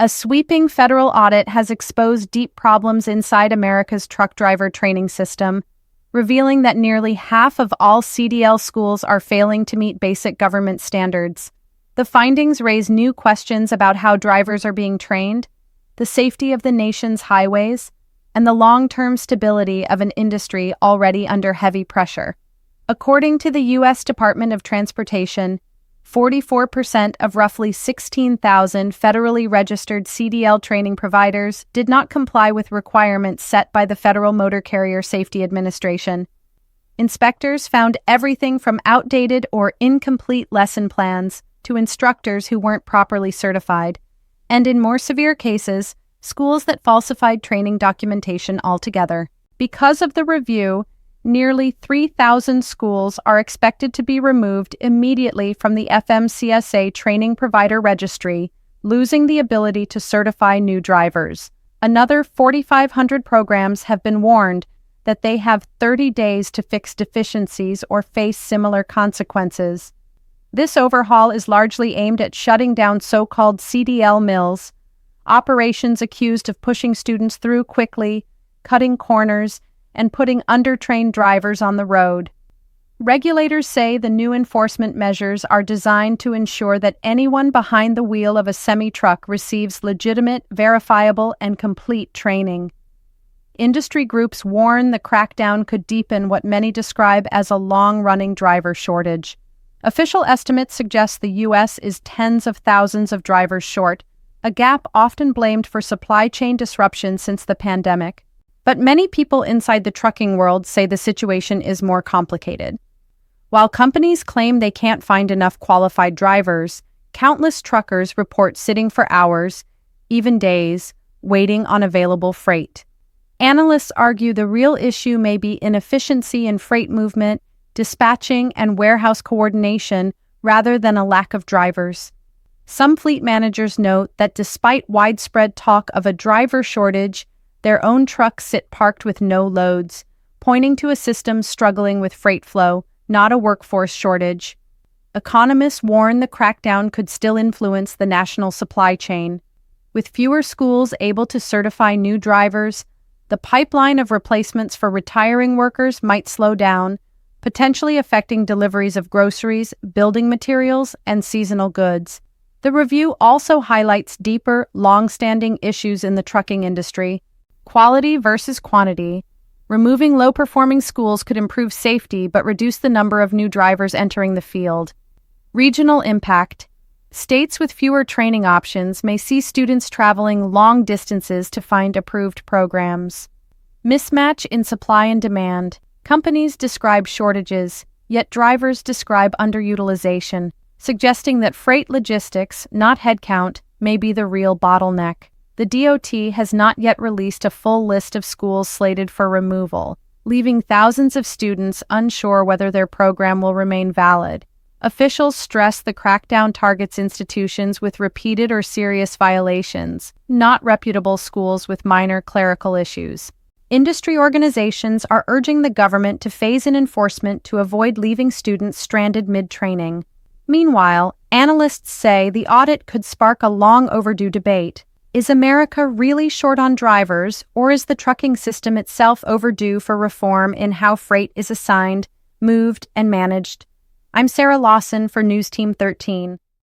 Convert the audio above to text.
A sweeping federal audit has exposed deep problems inside America's truck driver training system, revealing that nearly half of all CDL schools are failing to meet basic government standards. The findings raise new questions about how drivers are being trained, the safety of the nation's highways, and the long-term stability of an industry already under heavy pressure. According to the U.S. Department of Transportation, 44% of roughly 16,000 federally registered CDL training providers did not comply with requirements set by the Federal Motor Carrier Safety Administration. Inspectors found everything from outdated or incomplete lesson plans to instructors who weren't properly certified, and in more severe cases, schools that falsified training documentation altogether. Because of the review, nearly 3,000 schools are expected to be removed immediately from the FMCSA Training Provider Registry, losing the ability to certify new drivers. Another 4,500 programs have been warned that they have 30 days to fix deficiencies or face similar consequences. This overhaul is largely aimed at shutting down so-called CDL mills, operations accused of pushing students through quickly, cutting corners, and putting undertrained drivers on the road. Regulators say the new enforcement measures are designed to ensure that anyone behind the wheel of a semi-truck receives legitimate, verifiable, and complete training. Industry groups warn the crackdown could deepen what many describe as a long-running driver shortage. Official estimates suggest the U.S. is tens of thousands of drivers short, a gap often blamed for supply chain disruption since the pandemic. But many people inside the trucking world say the situation is more complicated. While companies claim they can't find enough qualified drivers, countless truckers report sitting for hours, even days, waiting on available freight. Analysts argue the real issue may be inefficiency in freight movement, dispatching, and warehouse coordination rather than a lack of drivers. Some fleet managers note that despite widespread talk of a driver shortage, their own trucks sit parked with no loads, pointing to a system struggling with freight flow, not a workforce shortage. Economists warn the crackdown could still influence the national supply chain. With fewer schools able to certify new drivers, the pipeline of replacements for retiring workers might slow down, potentially affecting deliveries of groceries, building materials, and seasonal goods. The review also highlights deeper, long-standing issues in the trucking industry. Quality versus quantity. Removing low-performing schools could improve safety but reduce the number of new drivers entering the field. Regional impact. States with fewer training options may see students traveling long distances to find approved programs. Mismatch in supply and demand. Companies describe shortages, yet drivers describe underutilization, suggesting that freight logistics, not headcount, may be the real bottleneck. The DOT has not yet released a full list of schools slated for removal, leaving thousands of students unsure whether their program will remain valid. Officials stress the crackdown targets institutions with repeated or serious violations, not reputable schools with minor clerical issues. Industry organizations are urging the government to phase in enforcement to avoid leaving students stranded mid-training. Meanwhile, analysts say the audit could spark a long overdue debate. Is America really short on drivers, or is the trucking system itself overdue for reform in how freight is assigned, moved, and managed? I'm Sarah Lawson for NewsTeam 13.